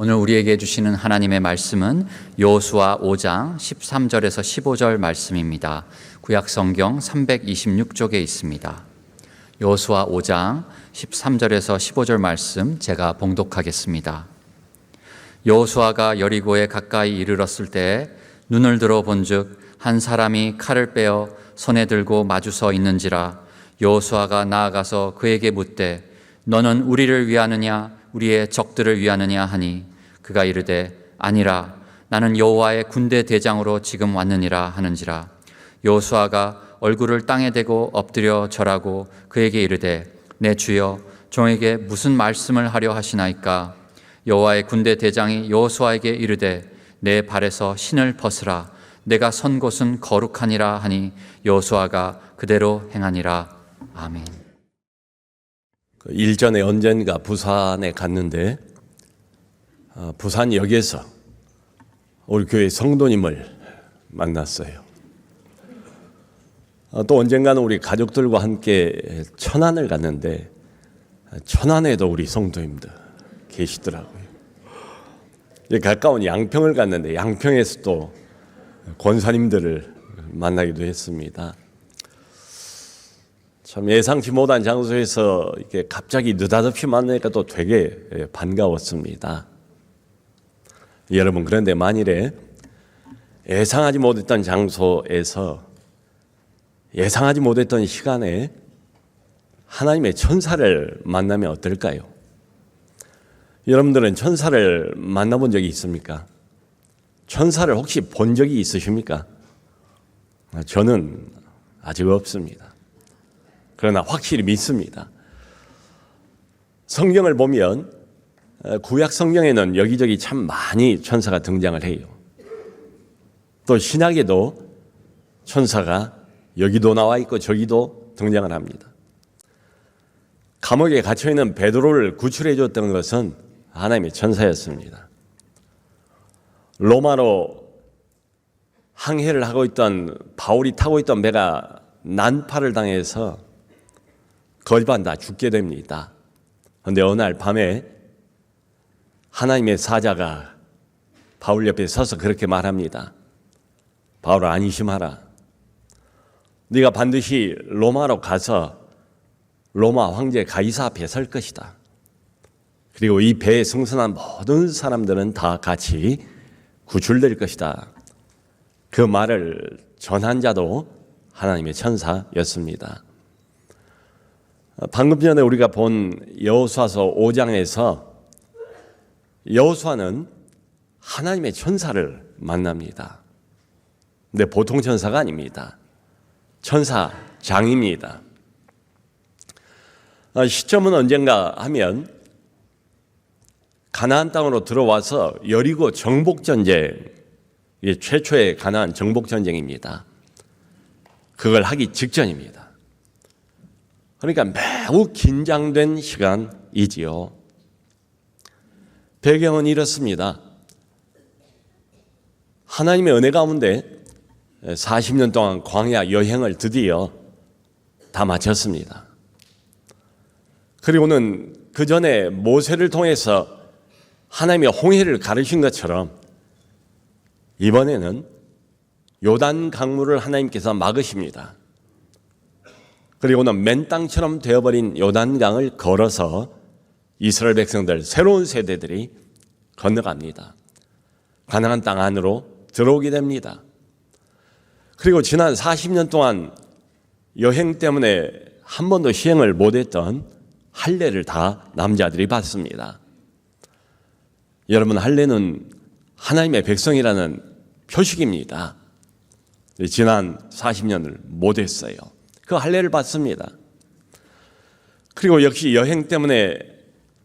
오늘 우리에게 주시는 하나님의 말씀은 여호수아 5장 13절에서 15절 말씀입니다. 구약성경 326쪽에 있습니다. 여호수아 5장 13절에서 15절 말씀 제가 봉독하겠습니다. 여호수아가 여리고에 가까이 이르렀을 때 눈을 들어 본즉 한 사람이 칼을 빼어 손에 들고 마주서 있는지라. 여호수아가 나아가서 그에게 묻되 너는 우리를 위하느냐 우리의 적들을 위하느냐 하니 그가 이르되 아니라 나는 여호와의 군대 대장으로 지금 왔느니라 하는지라. 여호수아가 얼굴을 땅에 대고 엎드려 절하고 그에게 이르되 내 주여 종에게 무슨 말씀을 하려 하시나이까. 여호와의 군대 대장이 여호수아에게 이르되 내 발에서 신을 벗으라. 내가 선 곳은 거룩하니라 하니 여호수아가 그대로 행하니라. 아멘. 일전에 언젠가 부산에 갔는데 부산역에서 우리 교회 성도님을 만났어요. 또 언젠가는 우리 가족들과 함께 천안을 갔는데 천안에도 우리 성도님들 계시더라고요. 가까운 양평을 갔는데 양평에서 또 권사님들을 만나기도 했습니다. 참 예상치 못한 장소에서 이렇게 갑자기 느닷없이 만나니까 또 되게 반가웠습니다. 여러분, 그런데 만일에 예상하지 못했던 장소에서 예상하지 못했던 시간에 하나님의 천사를 만나면 어떨까요? 여러분들은 천사를 만나본 적이 있습니까? 천사를 혹시 본 적이 있으십니까? 저는 아직 없습니다. 그러나 확실히 믿습니다. 성경을 보면 구약 성경에는 여기저기 참 많이 천사가 등장을 해요. 또 신약에도 천사가 여기도 나와 있고 저기도 등장을 합니다. 감옥에 갇혀있는 베드로를 구출해 줬던 것은 하나님의 천사였습니다. 로마로 항해를 하고 있던 바울이 타고 있던 배가 난파를 당해서 거지반 다 죽게 됩니다. 그런데 어느 날 밤에 하나님의 사자가 바울 옆에 서서 그렇게 말합니다. 바울아, 안심하라. 네가 반드시 로마로 가서 로마 황제 가이사 앞에 설 것이다. 그리고 이 배에 승선한 모든 사람들은 다 같이 구출될 것이다. 그 말을 전한 자도 하나님의 천사였습니다. 방금 전에 우리가 본 여호수아서 5장에서 여호수아는 하나님의 천사를 만납니다. 근데 보통 천사가 아닙니다. 천사장입니다. 시점은 언젠가 하면 가나안 땅으로 들어와서 여리고 정복전쟁, 최초의 가나안 정복전쟁입니다. 그걸 하기 직전입니다. 그러니까 매우 긴장된 시간이지요. 배경은 이렇습니다. 하나님의 은혜 가운데 40년 동안 광야 여행을 드디어 다 마쳤습니다. 그리고는 그 전에 모세를 통해서 하나님의 홍해를 가르신 것처럼 이번에는 요단 강물을 하나님께서 막으십니다. 그리고는 맨 땅처럼 되어버린 요단강을 걸어서 이스라엘 백성들, 새로운 세대들이 건너갑니다. 가나안 땅 안으로 들어오게 됩니다. 그리고 지난 40년 동안 여행 때문에 한 번도 시행을 못했던 할례를 다 남자들이 받습니다. 여러분, 할례는 하나님의 백성이라는 표식입니다. 지난 40년을 못했어요. 그 할례를 받습니다. 그리고 역시 여행 때문에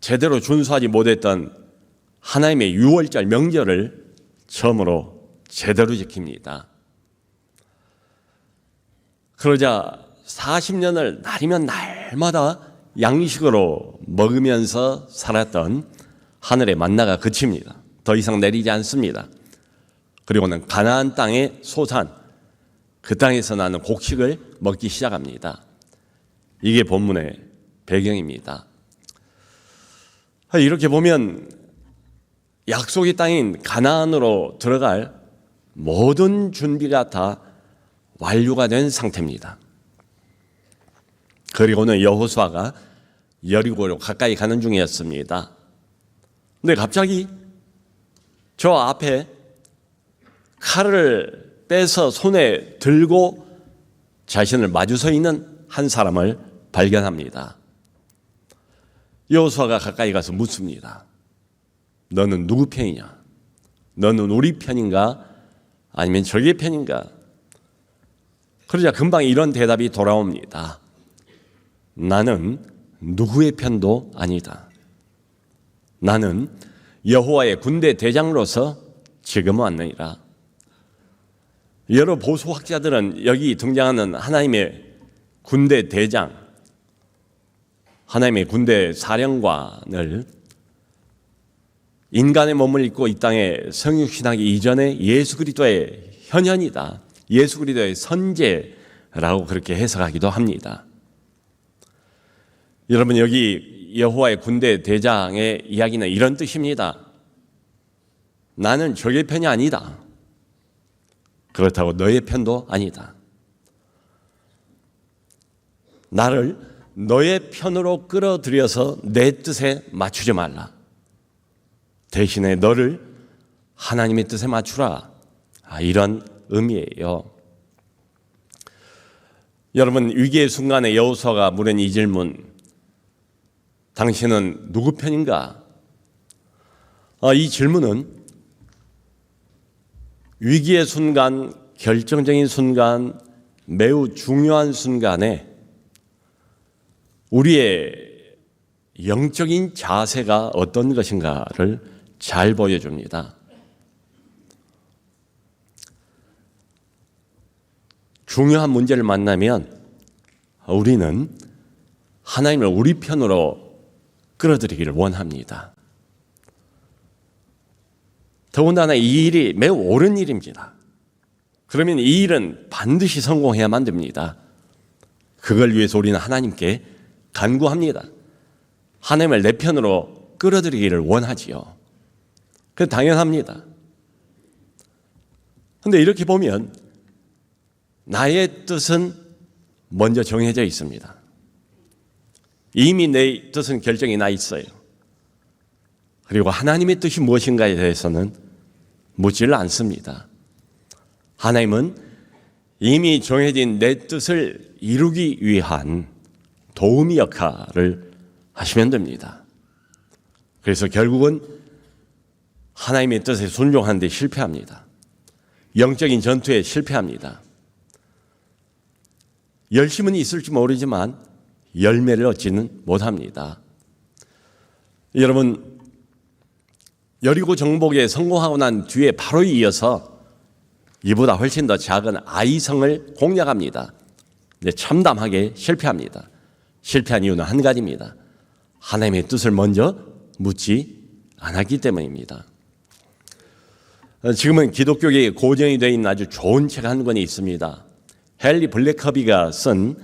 제대로 준수하지 못했던 하나님의 유월절 명절을 처음으로 제대로 지킵니다. 그러자 40년을 날이면 날마다 양식으로 먹으면서 살았던 하늘의 만나가 그칩니다. 더 이상 내리지 않습니다. 그리고는 가나안 땅의 소산, 그 땅에서 나는 곡식을 먹기 시작합니다. 이게 본문의 배경입니다. 이렇게 보면 약속의 땅인 가나안으로 들어갈 모든 준비가 다 완료가 된 상태입니다. 그리고는 여호수아가 여리고로 가까이 가는 중이었습니다. 근데 갑자기 저 앞에 칼을 빼서 손에 들고 자신을 마주서 있는 한 사람을 발견합니다. 여호수아가 가까이 가서 묻습니다. 너는 누구 편이냐? 너는 우리 편인가? 아니면 저기 편인가? 그러자 금방 이런 대답이 돌아옵니다. 나는 누구의 편도 아니다. 나는 여호와의 군대 대장으로서 지금 왔느니라. 여러 보수 학자들은 여기 등장하는 하나님의 군대 대장, 하나님의 군대 사령관을 인간의 몸을 입고 이 땅에 성육신하기 이전에 예수 그리스도의 현현이다, 예수 그리스도의 선제라고 그렇게 해석하기도 합니다. 여러분, 여기 여호와의 군대 대장의 이야기는 이런 뜻입니다. 나는 적의 편이 아니다. 그렇다고 너의 편도 아니다. 나를 너의 편으로 끌어들여서 내 뜻에 맞추지 말라. 대신에 너를 하나님의 뜻에 맞추라. 이런 의미예요. 여러분, 위기의 순간에 여호수아가 물은 이 질문, 당신은 누구 편인가? 이 질문은 위기의 순간, 결정적인 순간, 매우 중요한 순간에 우리의 영적인 자세가 어떤 것인가를 잘 보여줍니다. 중요한 문제를 만나면 우리는 하나님을 우리 편으로 끌어들이기를 원합니다. 더군다나 이 일이 매우 옳은 일입니다. 그러면 이 일은 반드시 성공해야만 됩니다. 그걸 위해서 우리는 하나님께 간구합니다. 하나님을 내 편으로 끌어들이기를 원하지요. 그건 당연합니다. 그런데 이렇게 보면 나의 뜻은 먼저 정해져 있습니다. 이미 내 뜻은 결정이 나 있어요. 그리고 하나님의 뜻이 무엇인가에 대해서는 묻지를 않습니다. 하나님은 이미 정해진 내 뜻을 이루기 위한 도우미 역할을 하시면 됩니다. 그래서 결국은 하나님의 뜻에 순종하는 데 실패합니다. 영적인 전투에 실패합니다. 열심은 있을지 모르지만 열매를 얻지는 못합니다. 여러분, 여리고 정복에 성공하고 난 뒤에 바로 이어서 이보다 훨씬 더 작은 아이성을 공략합니다. 근데 참담하게 실패합니다. 실패한 이유는 한 가지입니다. 하나님의 뜻을 먼저 묻지 않았기 때문입니다. 지금은 기독교계에 고정이 되어 있는 아주 좋은 책 한 권이 있습니다. 헨리 블랙커비가 쓴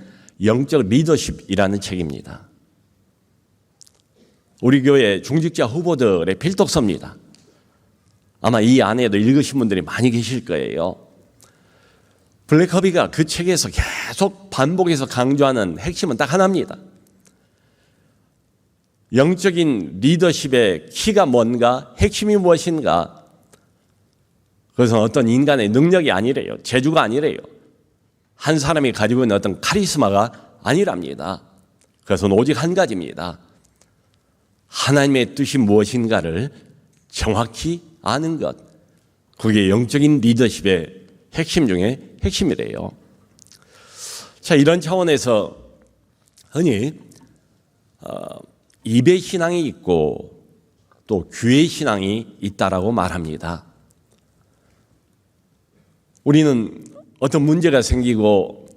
영적 리더십이라는 책입니다. 우리 교회 중직자 후보들의 필독서입니다. 아마 이 안에도 읽으신 분들이 많이 계실 거예요. 블랙커비가 그 책에서 계속 반복해서 강조하는 핵심은 딱 하나입니다. 영적인 리더십의 키가 뭔가, 핵심이 무엇인가, 그것은 어떤 인간의 능력이 아니래요. 재주가 아니래요. 한 사람이 가지고 있는 어떤 카리스마가 아니랍니다. 그것은 오직 한 가지입니다. 하나님의 뜻이 무엇인가를 정확히 아는 것, 그게 영적인 리더십의 핵심 중에 핵심이래요. 자, 이런 차원에서 흔히 입의 신앙이 있고 또 귀의 신앙이 있다라고 말합니다. 우리는 어떤 문제가 생기고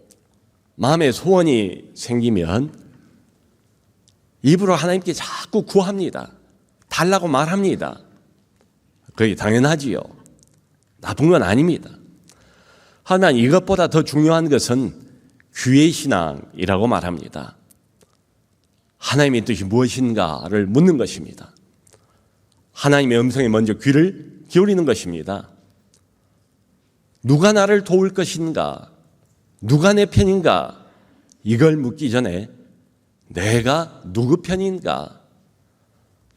마음의 소원이 생기면 입으로 하나님께 자꾸 구합니다. 달라고 말합니다. 그게 당연하지요. 나쁜 건 아닙니다. 하지만 이것보다 더 중요한 것은 귀의 신앙이라고 말합니다. 하나님의 뜻이 무엇인가를 묻는 것입니다. 하나님의 음성에 먼저 귀를 기울이는 것입니다. 누가 나를 도울 것인가? 누가 내 편인가? 이걸 묻기 전에 내가 누구 편인가?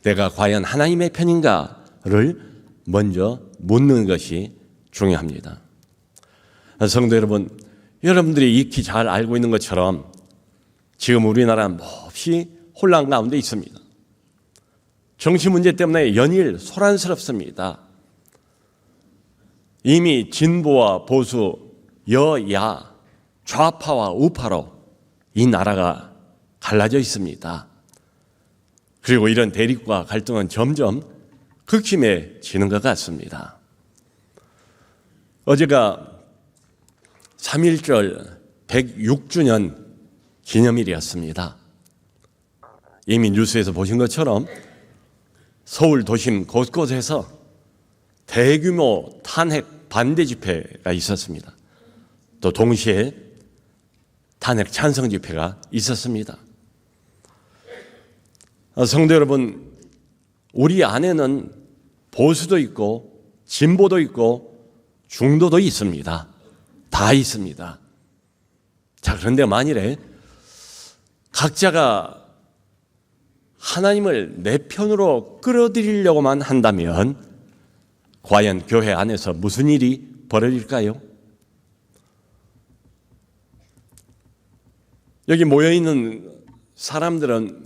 내가 과연 하나님의 편인가를 먼저 묻는 것이 중요합니다. 성도 여러분, 여러분들이 익히 잘 알고 있는 것처럼 지금 우리나라는 몹시 혼란 가운데 있습니다. 정치 문제 때문에 연일 소란스럽습니다. 이미 진보와 보수, 여야, 좌파와 우파로 이 나라가 갈라져 있습니다. 그리고 이런 대립과 갈등은 점점 극심해지는 것 같습니다. 어제가 3.1절 106주년 기념일이었습니다. 이미 뉴스에서 보신 것처럼 서울 도심 곳곳에서 대규모 탄핵 반대 집회가 있었습니다. 또 동시에 탄핵 찬성 집회가 있었습니다. 성도 여러분, 우리 안에는 보수도 있고 진보도 있고 중도도 있습니다. 다 있습니다. 자, 그런데 만일에 각자가 하나님을 내 편으로 끌어들이려고만 한다면 과연 교회 안에서 무슨 일이 벌어질까요? 여기 모여있는 사람들은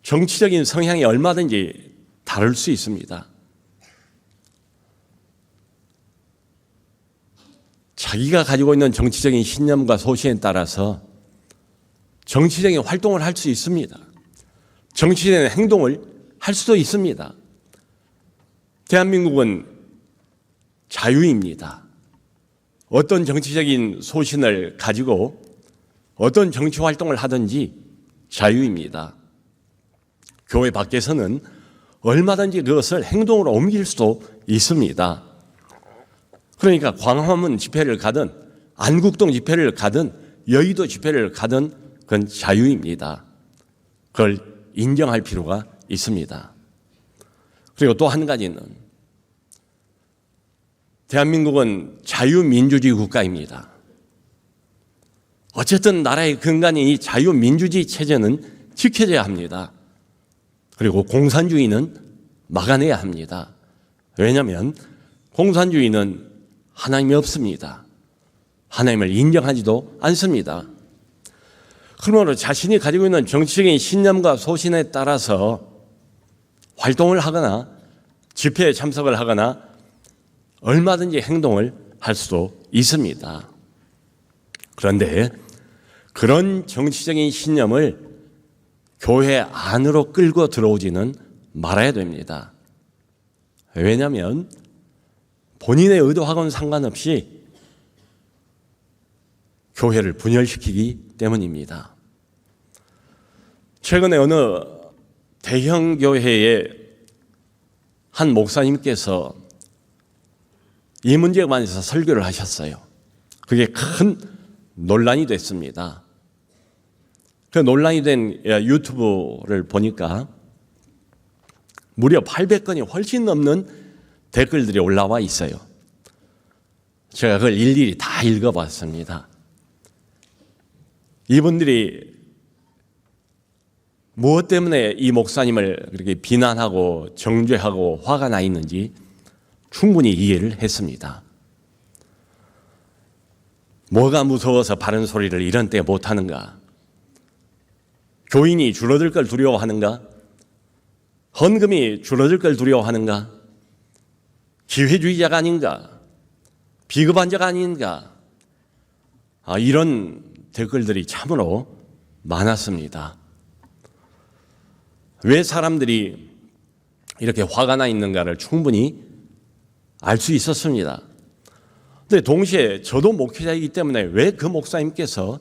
정치적인 성향이 얼마든지 다를 수 있습니다. 자기가 가지고 있는 정치적인 신념과 소신에 따라서 정치적인 활동을 할 수 있습니다. 정치적인 행동을 할 수도 있습니다. 대한민국은 자유입니다. 어떤 정치적인 소신을 가지고 어떤 정치 활동을 하든지 자유입니다. 교회 밖에서는 얼마든지 그것을 행동으로 옮길 수도 있습니다. 그러니까 광화문 집회를 가든 안국동 집회를 가든 여의도 집회를 가든 그건 자유입니다. 그걸 인정할 필요가 있습니다. 그리고 또 한 가지는 대한민국은 자유민주주의 국가입니다. 어쨌든 나라의 근간인 이 자유민주주의 체제는 지켜져야 합니다. 그리고 공산주의는 막아내야 합니다. 왜냐하면 공산주의는 하나님이 없습니다. 하나님을 인정하지도 않습니다. 그러므로 자신이 가지고 있는 정치적인 신념과 소신에 따라서 활동을 하거나 집회에 참석을 하거나 얼마든지 행동을 할 수도 있습니다. 그런데 그런 정치적인 신념을 교회 안으로 끌고 들어오지는 말아야 됩니다. 왜냐하면 본인의 의도하고는 상관없이 교회를 분열시키기 때문입니다. 최근에 어느 대형 교회의 한 목사님께서 이 문제에 관해서 설교를 하셨어요. 그게 큰 논란이 됐습니다. 그 논란이 된 유튜브를 보니까 무려 800건이 훨씬 넘는 댓글들이 올라와 있어요. 제가 그걸 일일이 다 읽어봤습니다. 이분들이 무엇 때문에 이 목사님을 그렇게 비난하고 정죄하고 화가 나 있는지 충분히 이해를 했습니다. 뭐가 무서워서 바른 소리를 이런 때 못하는가? 교인이 줄어들 걸 두려워하는가? 헌금이 줄어들 걸 두려워하는가? 기회주의자가 아닌가? 비겁한 자가 아닌가? 이런 댓글들이 참으로 많았습니다. 왜 사람들이 이렇게 화가 나 있는가를 충분히 알 수 있었습니다. 근데 동시에 저도 목회자이기 때문에 왜 그 목사님께서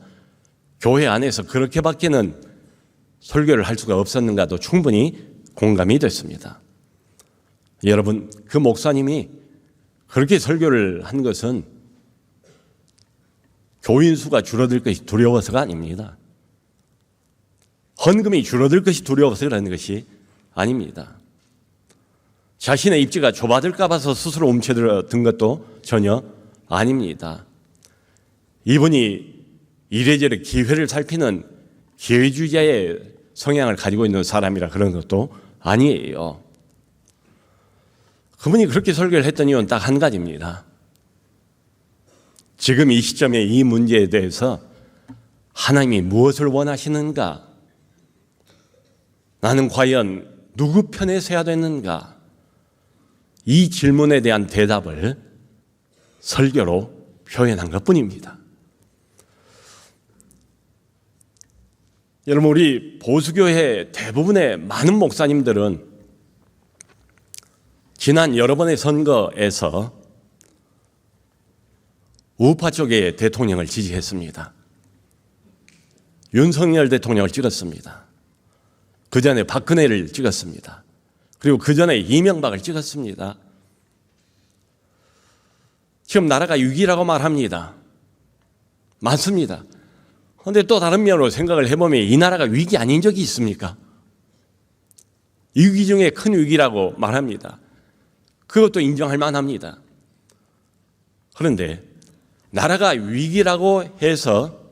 교회 안에서 그렇게밖에는 설교를 할 수가 없었는가도 충분히 공감이 됐습니다. 여러분, 그 목사님이 그렇게 설교를 한 것은 교인 수가 줄어들 것이 두려워서가 아닙니다. 헌금이 줄어들 것이 두려워서 그러는 것이 아닙니다. 자신의 입지가 좁아질까 봐서 스스로 움츠러든 것도 전혀 아닙니다. 이분이 이래저래 기회를 살피는 기회주의자의 성향을 가지고 있는 사람이라 그런 것도 아니에요. 그분이 그렇게 설교를 했던 이유는 딱 한 가지입니다. 지금 이 시점에 이 문제에 대해서 하나님이 무엇을 원하시는가? 나는 과연 누구 편에 서야 되는가? 이 질문에 대한 대답을 설교로 표현한 것뿐입니다. 여러분, 우리 보수교회 대부분의 많은 목사님들은 지난 여러 번의 선거에서 우파 쪽의 대통령을 지지했습니다. 윤석열 대통령을 찍었습니다. 그 전에 박근혜를 찍었습니다. 그리고 그 전에 이명박을 찍었습니다. 지금 나라가 위기라고 말합니다. 맞습니다. 그런데 또 다른 면으로 생각을 해보면 이 나라가 위기 아닌 적이 있습니까? 위기 중에 큰 위기라고 말합니다. 그것도 인정할 만합니다. 그런데 나라가 위기라고 해서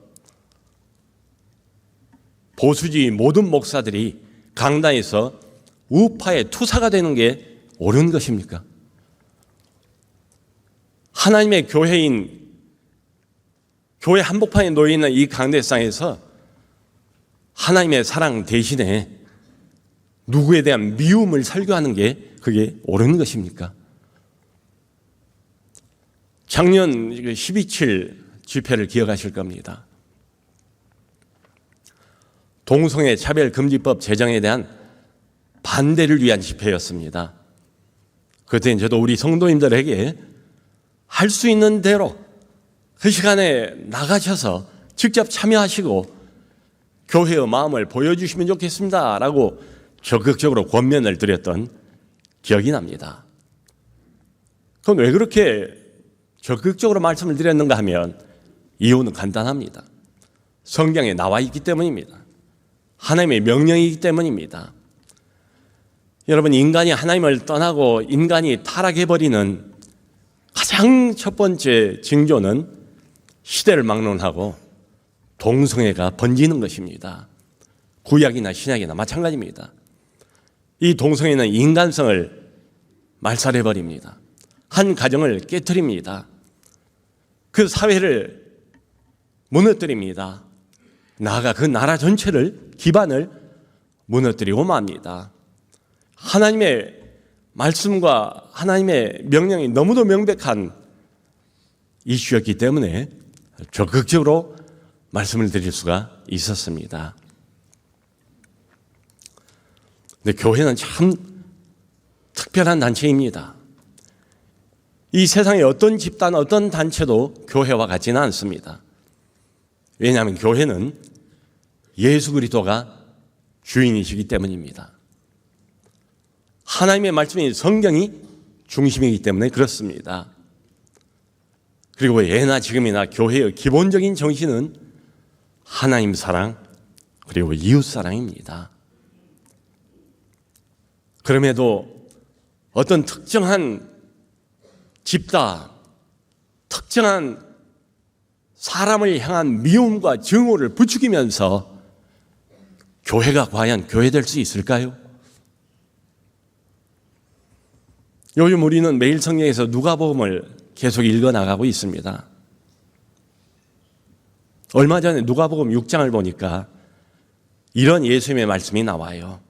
보수주의 모든 목사들이 강단에서 우파의 투사가 되는 게 옳은 것입니까? 하나님의 교회인 교회 한복판에 놓여있는 이 강대상에서 하나님의 사랑 대신에 누구에 대한 미움을 설교하는 게 그게 옳은 것입니까? 작년 12.7 집회를 기억하실 겁니다. 동성애 차별금지법 제정에 대한 반대를 위한 집회였습니다. 그때는 저도 우리 성도님들에게 할 수 있는 대로 그 시간에 나가셔서 직접 참여하시고 교회의 마음을 보여주시면 좋겠습니다 라고 적극적으로 권면을 드렸던 기억이 납니다. 그럼 왜 그렇게 적극적으로 말씀을 드렸는가 하면 이유는 간단합니다. 성경에 나와 있기 때문입니다. 하나님의 명령이기 때문입니다. 여러분, 인간이 하나님을 떠나고 인간이 타락해버리는 가장 첫 번째 징조는 시대를 막론하고 동성애가 번지는 것입니다. 구약이나 신약이나 마찬가지입니다. 이 동성애는 인간성을 말살해버립니다. 한 가정을 깨트립니다. 그 사회를 무너뜨립니다. 나아가 그 나라 전체를 기반을 무너뜨리고 맙니다. 하나님의 말씀과 하나님의 명령이 너무도 명백한 이슈였기 때문에 적극적으로 말씀을 드릴 수가 있었습니다. 근데 교회는 참 특별한 단체입니다. 이 세상의 어떤 집단, 어떤 단체도 교회와 같지는 않습니다. 왜냐하면 교회는 예수 그리스도가 주인이시기 때문입니다. 하나님의 말씀인 성경이 중심이기 때문에 그렇습니다. 그리고 예나 지금이나 교회의 기본적인 정신은 하나님 사랑 그리고 이웃 사랑입니다. 그럼에도 어떤 특정한 집단, 특정한 사람을 향한 미움과 증오를 부추기면서 교회가 과연 교회될 수 있을까요? 요즘 우리는 매일 성경에서 누가복음을 계속 읽어나가고 있습니다. 얼마 전에 누가복음 6장을 보니까 이런 예수님의 말씀이 나와요.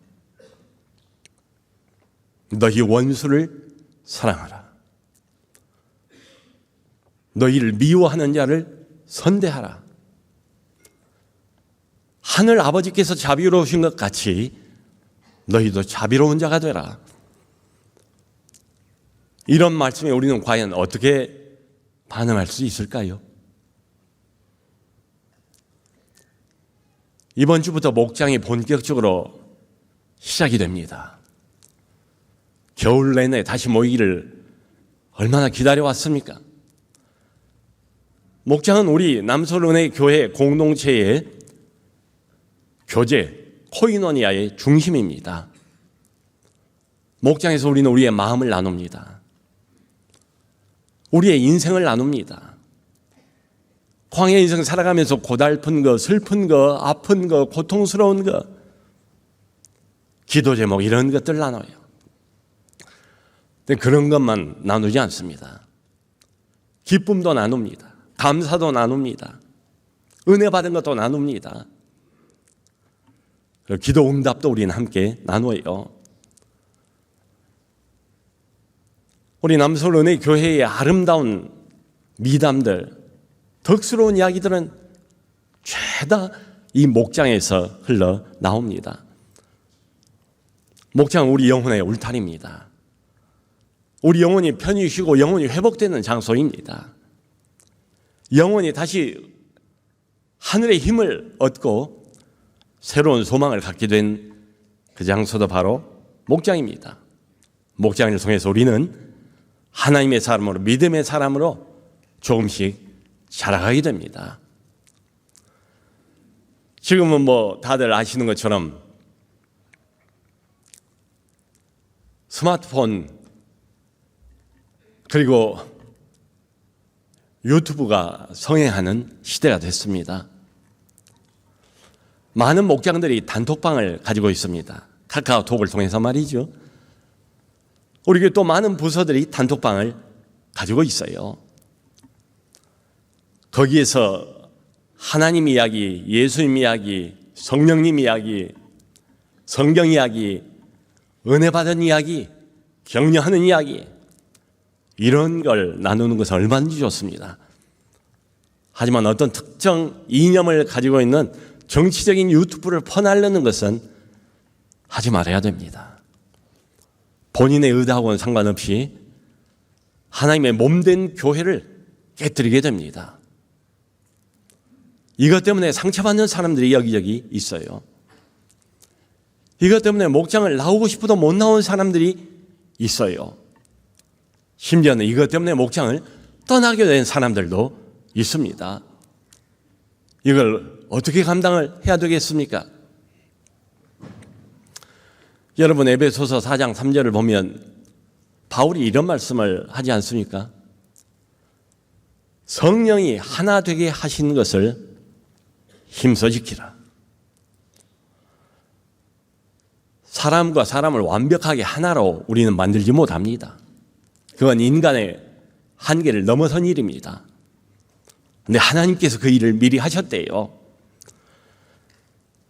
너희 원수를 사랑하라. 너희를 미워하는 자를 선대하라. 하늘 아버지께서 자비로우신 것 같이 너희도 자비로운 자가 되라. 이런 말씀에 우리는 과연 어떻게 반응할 수 있을까요? 이번 주부터 목장이 본격적으로 시작이 됩니다. 겨울 내내 다시 모이기를 얼마나 기다려왔습니까? 목장은 우리 남서른의 교회 공동체의 교제, 코이노니아의 중심입니다. 목장에서 우리는 우리의 마음을 나눕니다. 우리의 인생을 나눕니다. 광야 인생 살아가면서 고달픈 거, 슬픈 거, 아픈 거, 고통스러운 거, 기도 제목 이런 것들 나눠요. 근데 그런 것만 나누지 않습니다. 기쁨도 나눕니다. 감사도 나눕니다. 은혜 받은 것도 나눕니다. 그리고 기도 응답도 우리는 함께 나눠요. 우리 남서울 은혜 교회의 아름다운 미담들, 덕스러운 이야기들은 죄다 이 목장에서 흘러나옵니다. 목장은 우리 영혼의 울타리입니다. 우리 영혼이 편히 쉬고 영혼이 회복되는 장소입니다. 영혼이 다시 하늘의 힘을 얻고 새로운 소망을 갖게 된 그 장소도 바로 목장입니다. 목장을 통해서 우리는 하나님의 사람으로, 믿음의 사람으로 조금씩 자라가게 됩니다. 지금은 다들 아시는 것처럼 스마트폰 그리고 유튜브가 성행하는 시대가 됐습니다. 많은 목장들이 단톡방을 가지고 있습니다. 카카오톡을 통해서 말이죠. 우리 교회 또 많은 부서들이 단톡방을 가지고 있어요. 거기에서 하나님 이야기, 예수님 이야기, 성령님 이야기, 성경 이야기, 은혜 받은 이야기, 격려하는 이야기, 이런 걸 나누는 것은 얼마든지 좋습니다. 하지만 어떤 특정 이념을 가지고 있는 정치적인 유튜브를 퍼나르는 것은 하지 말아야 됩니다. 본인의 의도하고는 상관없이 하나님의 몸된 교회를 깨뜨리게 됩니다. 이것 때문에 상처받는 사람들이 여기저기 있어요. 이것 때문에 목장을 나오고 싶어도 못 나온 사람들이 있어요. 심지어는 이것 때문에 목장을 떠나게 된 사람들도 있습니다. 이걸 어떻게 감당을 해야 되겠습니까? 여러분, 에베소서 4장 3절을 보면 바울이 이런 말씀을 하지 않습니까? 성령이 하나 되게 하신 것을 힘써 지키라. 사람과 사람을 완벽하게 하나로 우리는 만들지 못합니다. 그건 인간의 한계를 넘어선 일입니다. 그런데 하나님께서 그 일을 미리 하셨대요.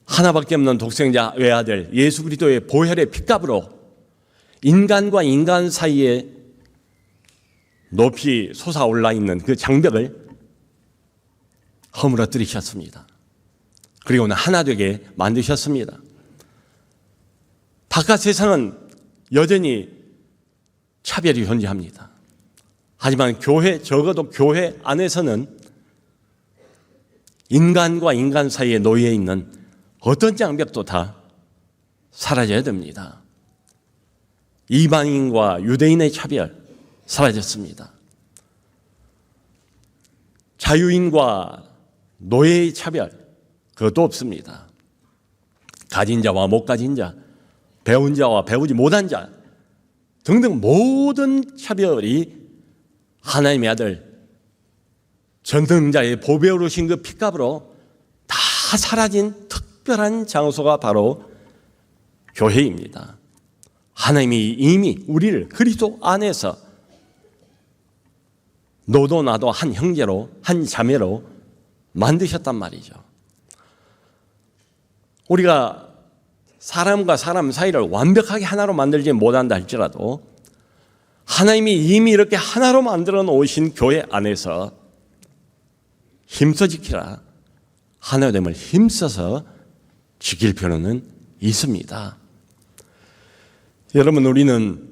하나밖에 없는 독생자 외아들 예수 그리스도의 보혈의 피값으로 인간과 인간 사이에 높이 솟아올라 있는 그 장벽을 허물어뜨리셨습니다. 그리고는 하나 되게 만드셨습니다. 바깥 세상은 여전히 차별이 존재합니다. 하지만 적어도 교회 안에서는 인간과 인간 사이에 놓여 있는 어떤 장벽도 다 사라져야 됩니다. 이방인과 유대인의 차별 사라졌습니다. 자유인과 노예의 차별 그것도 없습니다. 가진 자와 못 가진 자, 배운 자와 배우지 못한 자 등등 모든 차별이 하나님의 아들 전능자의 보배로 오신 그 피값으로 다 사라진 특별한 장소가 바로 교회입니다. 하나님이 이미 우리를 그리스도 안에서 너도 나도 한 형제로 한 자매로 만드셨단 말이죠. 우리가 사람과 사람 사이를 완벽하게 하나로 만들지 못한다 할지라도 하나님이 이미 이렇게 하나로 만들어 놓으신 교회 안에서 힘써 지키라. 하나됨을 힘써서 지킬 필요는 있습니다. 여러분, 우리는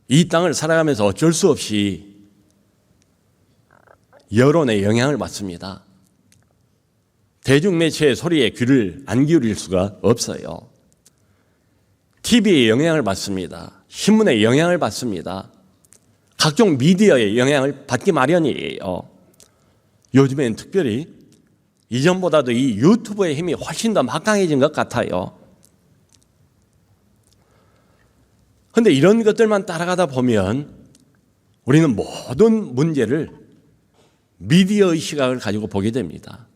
이 땅을 살아가면서 어쩔 수 없이 여론의 영향을 받습니다. 대중매체의 소리에 귀를 안 기울일 수가 없어요. TV의 영향을 받습니다. 신문의 영향을 받습니다. 각종 미디어의 영향을 받기 마련이에요. 요즘엔 특별히 이전보다도 이 유튜브의 힘이 훨씬 더 막강해진 것 같아요. 그런데 이런 것들만 따라가다 보면 우리는 모든 문제를 미디어의 시각을 가지고 보게 됩니다.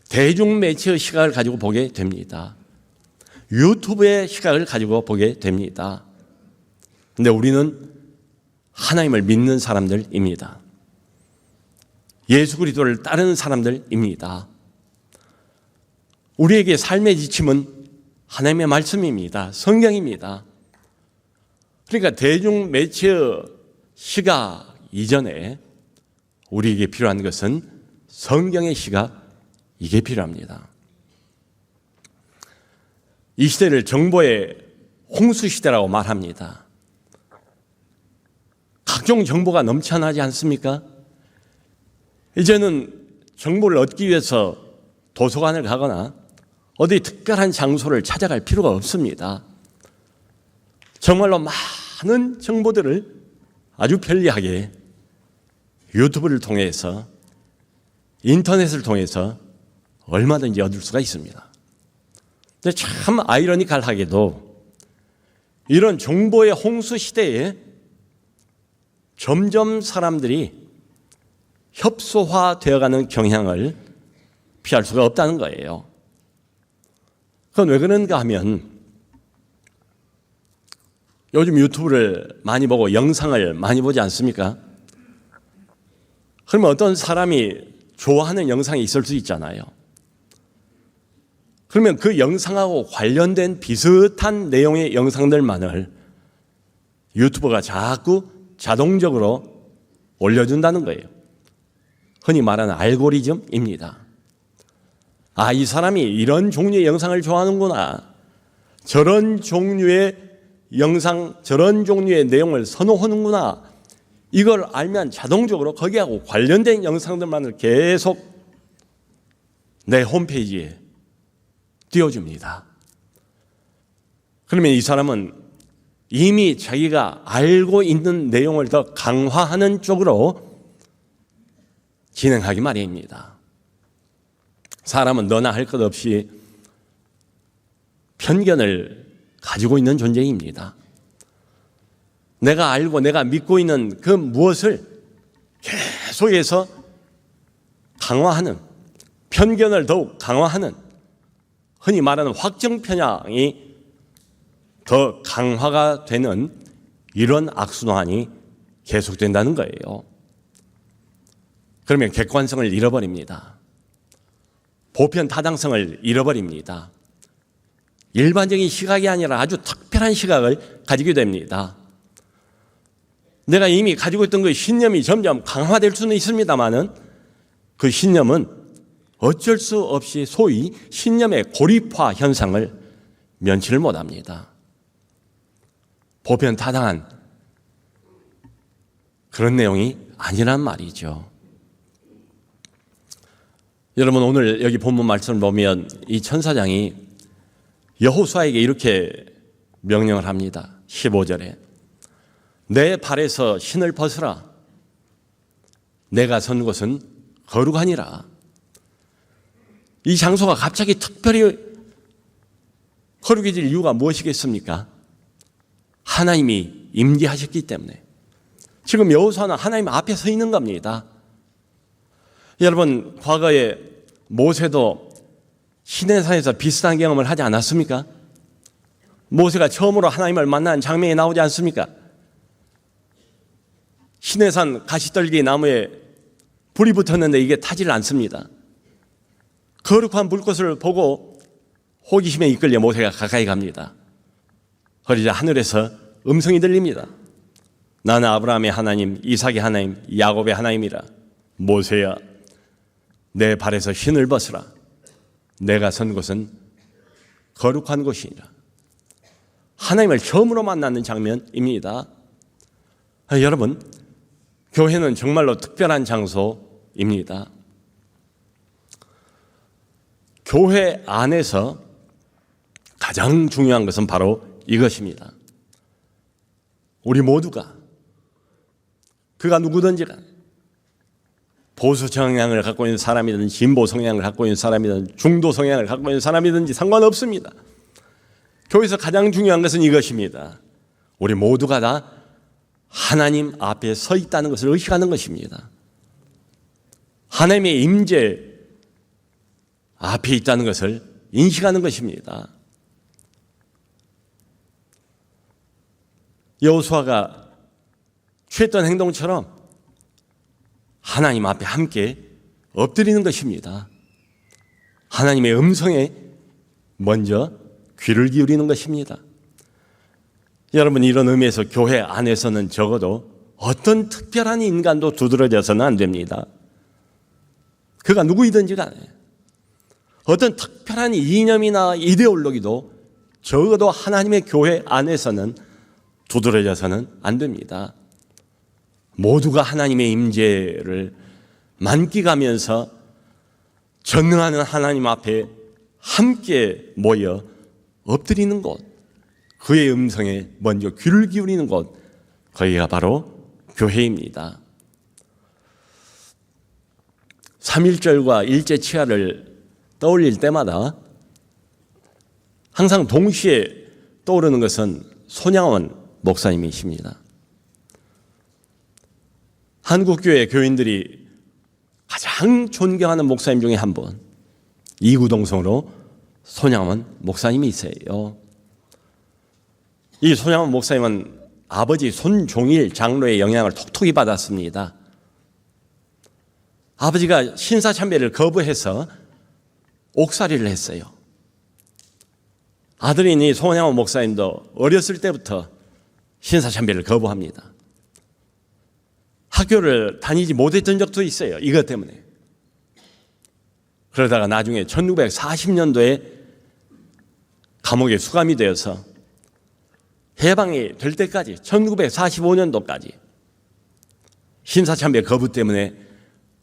대중매체의 시각을 가지고 보게 됩니다. 유튜브의 시각을 가지고 보게 됩니다. 그런데 우리는 하나님을 믿는 사람들입니다. 예수 그리스도를 따르는 사람들입니다. 우리에게 삶의 지침은 하나님의 말씀입니다. 성경입니다. 그러니까 대중매체의 시각 이전에 우리에게 필요한 것은 성경의 시각, 이게 필요합니다. 이 시대를 정보의 홍수 시대라고 말합니다. 각종 정보가 넘쳐나지 않습니까? 이제는 정보를 얻기 위해서 도서관을 가거나 어디 특별한 장소를 찾아갈 필요가 없습니다. 정말로 많은 정보들을 아주 편리하게 유튜브를 통해서, 인터넷을 통해서 얼마든지 얻을 수가 있습니다. 근데 참 아이러니컬하게도 이런 정보의 홍수 시대에 점점 사람들이 협소화되어가는 경향을 피할 수가 없다는 거예요. 그건 왜 그런가 하면 요즘 유튜브를 많이 보고 영상을 많이 보지 않습니까? 그러면 어떤 사람이 좋아하는 영상이 있을 수 있잖아요. 그러면 그 영상하고 관련된 비슷한 내용의 영상들만을 유튜브가 자꾸 자동적으로 올려준다는 거예요. 흔히 말하는 알고리즘입니다. 아, 이 사람이 이런 종류의 영상을 좋아하는구나. 저런 종류의 영상, 저런 종류의 내용을 선호하는구나. 이걸 알면 자동적으로 거기하고 관련된 영상들만을 계속 내 홈페이지에 띄워줍니다. 그러면 이 사람은 이미 자기가 알고 있는 내용을 더 강화하는 쪽으로 진행하기 마련입니다. 사람은 너나 할 것 없이 편견을 가지고 있는 존재입니다. 내가 알고 내가 믿고 있는 그 무엇을 계속해서 강화하는, 편견을 더욱 강화하는, 흔히 말하는 확정 편향이 더 강화가 되는 이런 악순환이 계속된다는 거예요. 그러면 객관성을 잃어버립니다. 보편 타당성을 잃어버립니다. 일반적인 시각이 아니라 아주 특별한 시각을 가지게 됩니다. 내가 이미 가지고 있던 그 신념이 점점 강화될 수는 있습니다만은 그 신념은 어쩔 수 없이 소위 신념의 고립화 현상을 면치를 못합니다. 보편 타당한 그런 내용이 아니란 말이죠. 여러분, 오늘 여기 본문 말씀을 보면 이 천사장이 여호수아에게 이렇게 명령을 합니다. 15절에 내 발에서 신을 벗으라. 내가 선 곳은 거룩하니라. 이 장소가 갑자기 특별히 거룩해질 이유가 무엇이겠습니까? 하나님이 임재하셨기 때문에. 지금 여호수아는 하나님 앞에 서 있는 겁니다. 여러분, 과거에 모세도 시내산에서 비슷한 경험을 하지 않았습니까? 모세가 처음으로 하나님을 만난 장면이 나오지 않습니까? 시내산 가시떨기 나무에 불이 붙었는데 이게 타지를 않습니다. 거룩한 불꽃을 보고 호기심에 이끌려 모세가 가까이 갑니다. 그러자 하늘에서 음성이 들립니다. 나는 아브라함의 하나님, 이삭의 하나님, 야곱의 하나님이라. 모세야, 내 발에서 신을 벗으라. 내가 선 곳은 거룩한 곳이니라. 하나님을 처음으로 만나는 장면입니다. 여러분, 교회는 정말로 특별한 장소입니다. 교회 안에서 가장 중요한 것은 바로 이것입니다. 우리 모두가, 그가 누구든지가 보수 성향을 갖고 있는 사람이든 진보 성향을 갖고 있는 사람이든 중도 성향을 갖고 있는 사람이든지 상관없습니다. 교회에서 가장 중요한 것은 이것입니다. 우리 모두가 다 하나님 앞에 서 있다는 것을 의식하는 것입니다. 하나님의 임재 앞에 있다는 것을 인식하는 것입니다. 여호수아가 취했던 행동처럼 하나님 앞에 함께 엎드리는 것입니다. 하나님의 음성에 먼저 귀를 기울이는 것입니다. 여러분, 이런 의미에서 교회 안에서는 적어도 어떤 특별한 인간도 두드러져서는 안 됩니다. 그가 누구이든지 간에 어떤 특별한 이념이나 이데올로기도 적어도 하나님의 교회 안에서는 두드러져서는 안 됩니다. 모두가 하나님의 임재를 만끽하면서 전능하는 하나님 앞에 함께 모여 엎드리는 곳, 그의 음성에 먼저 귀를 기울이는 곳, 거기가 바로 교회입니다. 3.1절과 일제치하를 떠올릴 때마다 항상 동시에 떠오르는 것은 손양원 목사님이십니다. 한국교회 교인들이 가장 존경하는 목사님 중에 한 분, 이구동성으로 손양원 목사님이 있어요. 이 손양원 목사님은 아버지 손종일 장로의 영향을 톡톡히 받았습니다. 아버지가 신사참배를 거부해서 옥살이를 했어요. 아들인 이 손양원 목사님도 어렸을 때부터 신사참배를 거부합니다. 학교를 다니지 못했던 적도 있어요. 이것 때문에. 그러다가 나중에 1940년도에 감옥에 수감이 되어서 해방이 될 때까지 1945년도까지 신사참배 거부 때문에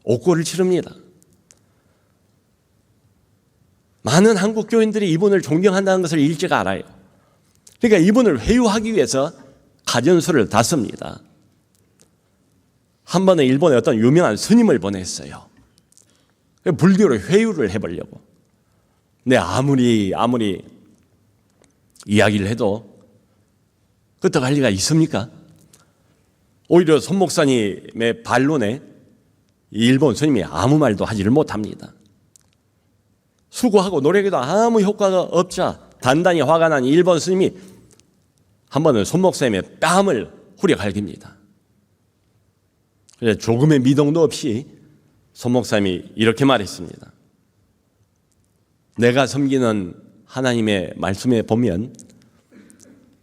옥고를 치릅니다. 많은 한국 교인들이 이분을 존경한다는 것을 일제가 알아요. 그러니까 이분을 회유하기 위해서 가전수를 다 씁니다. 한 번은 일본에 어떤 유명한 스님을 보냈어요. 불교로 회유를 해보려고. 근데 아무리 이야기를 해도 끄떡할 리가 있습니까? 오히려 손 목사님의 반론에 일본 스님이 아무 말도 하지를 못합니다. 수고하고 노력해도 아무 효과가 없자 단단히 화가 난 일본 스님이 한 번은 손 목사님의 뺨을 후려갈깁니다. 그래서 조금의 미동도 없이 손 목사님이 이렇게 말했습니다. 내가 섬기는 하나님의 말씀에 보면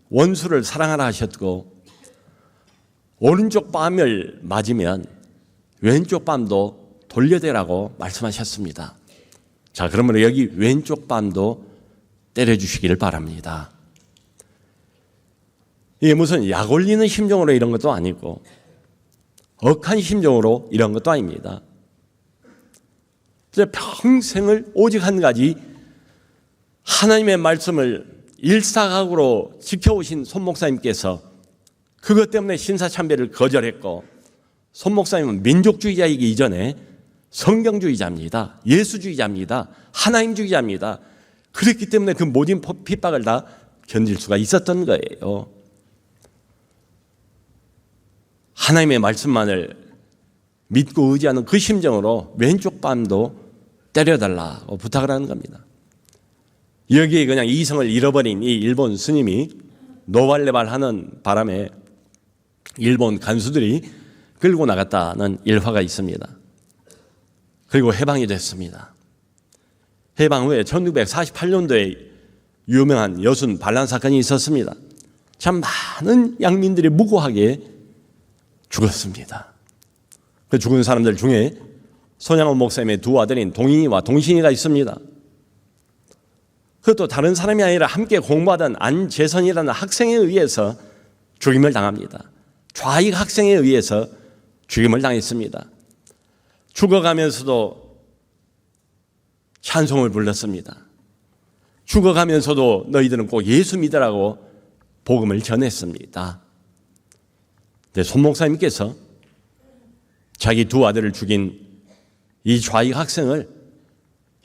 원수를 사랑하라 하셨고 오른쪽 뺨을 맞으면 왼쪽 뺨도 돌려대라고 말씀하셨습니다. 자, 그러면 여기 왼쪽 뺨도 때려주시기를 바랍니다. 이게 무슨 약 올리는 심정으로 이런 것도 아니고 억한 심정으로 이런 것도 아닙니다. 평생을 오직 한 가지 하나님의 말씀을 일사각오로 지켜오신 손 목사님께서 그것 때문에 신사참배를 거절했고, 손 목사님은 민족주의자이기 이전에 성경주의자입니다. 예수주의자입니다. 하나님주의자입니다. 그랬기 때문에 그 모든 핍박을 다 견딜 수가 있었던 거예요. 하나님의 말씀만을 믿고 의지하는 그 심정으로 왼쪽 뺨도 때려달라고 부탁을 하는 겁니다. 여기에 그냥 이성을 잃어버린 이 일본 스님이 노발레발하는 바람에 일본 간수들이 끌고 나갔다는 일화가 있습니다. 그리고 해방이 됐습니다. 해방 후에 1948년도에 유명한 여순 반란 사건이 있었습니다. 참 많은 양민들이 무고하게 죽었습니다. 그 죽은 사람들 중에 손양원 목사님의 두 아들인 동인이와 동신이가 있습니다. 그것도 다른 사람이 아니라 함께 공부하던 안재선이라는 학생에 의해서 죽임을 당합니다. 좌익 학생에 의해서 죽임을 당했습니다. 죽어가면서도 찬송을 불렀습니다. 죽어가면서도 너희들은 꼭 예수 믿으라고 복음을 전했습니다. 근데 손 목사님께서 자기 두 아들을 죽인 이 좌익 학생을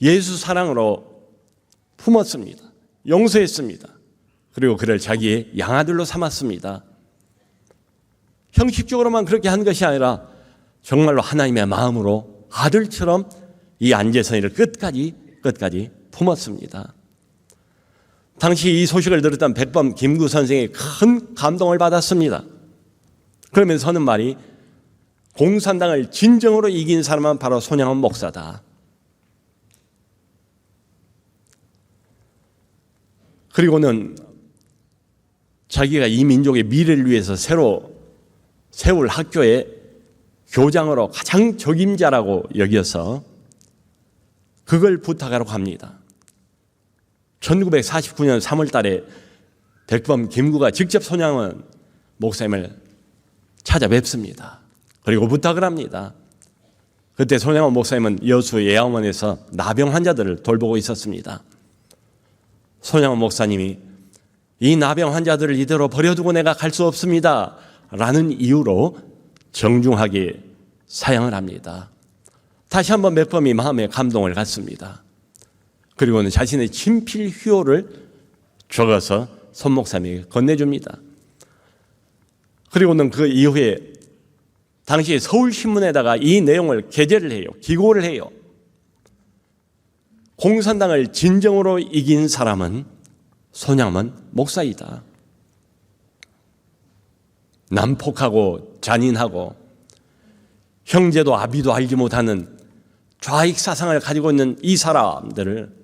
예수 사랑으로 품었습니다. 용서했습니다. 그리고 그를 자기의 양아들로 삼았습니다. 형식적으로만 그렇게 한 것이 아니라 정말로 하나님의 마음으로 아들처럼 이 안제선이를 끝까지 품었습니다. 당시 이 소식을 들었던 백범 김구 선생이 큰 감동을 받았습니다. 그러면서 하는 말이 공산당을 진정으로 이긴 사람은 바로 손양원 목사다. 그리고는 자기가 이 민족의 미래를 위해서 새로 세울 학교의 교장으로 가장 적임자라고 여겨서 그걸 부탁하라고 합니다. 1949년 3월 달에 백범 김구가 직접 손양원 목사님을 찾아뵙습니다. 그리고 부탁을 합니다. 그때 손양원 목사님은 여수 예양원에서 나병 환자들을 돌보고 있었습니다. 손양원 목사님이 이 나병 환자들을 이대로 버려두고 내가 갈 수 없습니다 라는 이유로 정중하게 사양을 합니다. 다시 한번 백범이 마음에 감동을 갖습니다. 그리고는 자신의 친필 휴호를 적어서 손 목사님에게 건네줍니다. 그리고는 그 이후에 당시 서울신문에다가 이 내용을 게재를 해요. 기고를 해요. 공산당을 진정으로 이긴 사람은 손양원 목사이다. 난폭하고 잔인하고 형제도 아비도 알지 못하는 좌익 사상을 가지고 있는 이 사람들을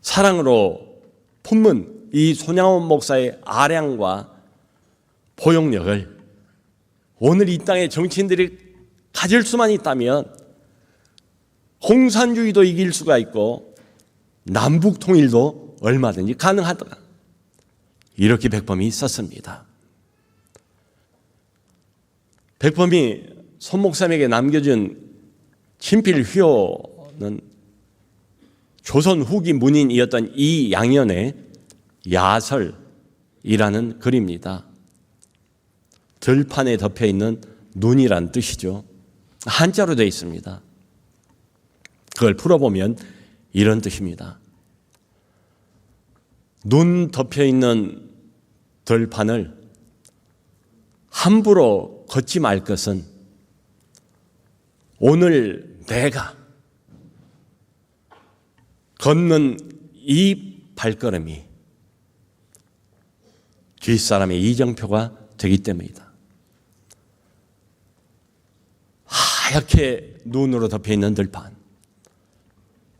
사랑으로 품은 이 손양원 목사의 아량과 포용력을 오늘 이 땅의 정치인들이 가질 수만 있다면 공산주의도 이길 수가 있고 남북 통일도 얼마든지 가능하다. 이렇게 백범이 있었습니다. 백범이 손 목사님에게 남겨준 친필 휴호는 조선 후기 문인이었던 이양현의 야설이라는 글입니다. 들판에 덮여있는 눈이란 뜻이죠. 한자로 되어 있습니다. 그걸 풀어보면 이런 뜻입니다. 눈 덮여있는 들판을 함부로 걷지 말 것은 오늘 내가 걷는 이 발걸음이 뒷사람의 이정표가 되기 때문이다. 하얗게 눈으로 덮여있는 들판,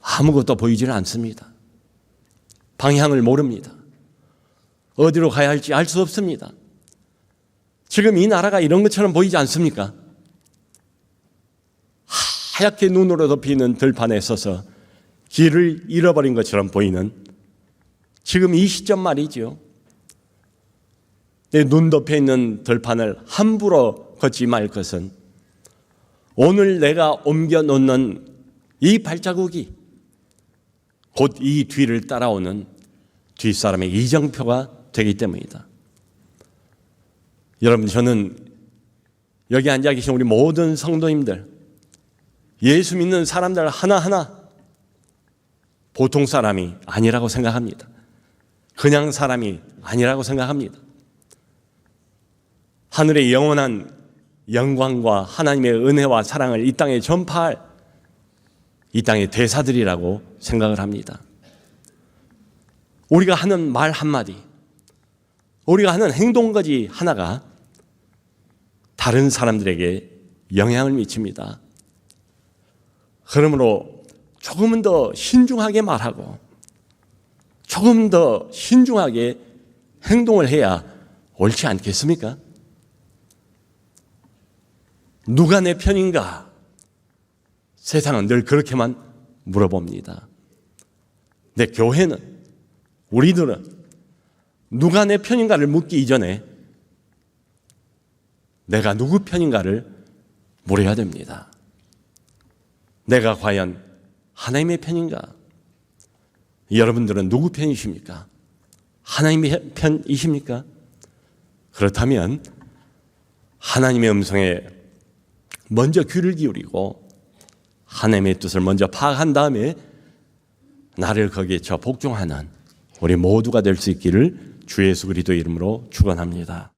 아무것도 보이지는 않습니다. 방향을 모릅니다. 어디로 가야 할지 알 수 없습니다. 지금 이 나라가 이런 것처럼 보이지 않습니까? 하얗게 눈으로 덮이는 들판에 서서 길을 잃어버린 것처럼 보이는 지금 이 시점 말이죠. 내 눈 덮여있는 들판을 함부로 걷지 말 것은 오늘 내가 옮겨놓는 이 발자국이 곧 이 뒤를 따라오는 뒷사람의 이정표가 되기 때문이다. 여러분, 저는 여기 앉아 계신 우리 모든 성도님들, 예수 믿는 사람들 하나하나 보통 사람이 아니라고 생각합니다. 그냥 사람이 아니라고 생각합니다. 하늘의 영원한 영광과 하나님의 은혜와 사랑을 이 땅에 전파할 이 땅의 대사들이라고 생각을 합니다. 우리가 하는 말 한마디, 우리가 하는 행동까지 하나가 다른 사람들에게 영향을 미칩니다. 그러므로 조금은 더 신중하게 말하고 조금 더 신중하게 행동을 해야 옳지 않겠습니까? 누가 내 편인가? 세상은 늘 그렇게만 물어봅니다. 근데 교회는, 우리들은 누가 내 편인가를 묻기 이전에 내가 누구 편인가를 물어야 됩니다. 내가 과연 하나님의 편인가? 여러분들은 누구 편이십니까? 하나님의 편이십니까? 그렇다면 하나님의 음성에 먼저 귀를 기울이고 하나님의 뜻을 먼저 파악한 다음에 나를 거기에 복종하는 우리 모두가 될 수 있기를 주 예수 그리스도 이름으로 축원합니다.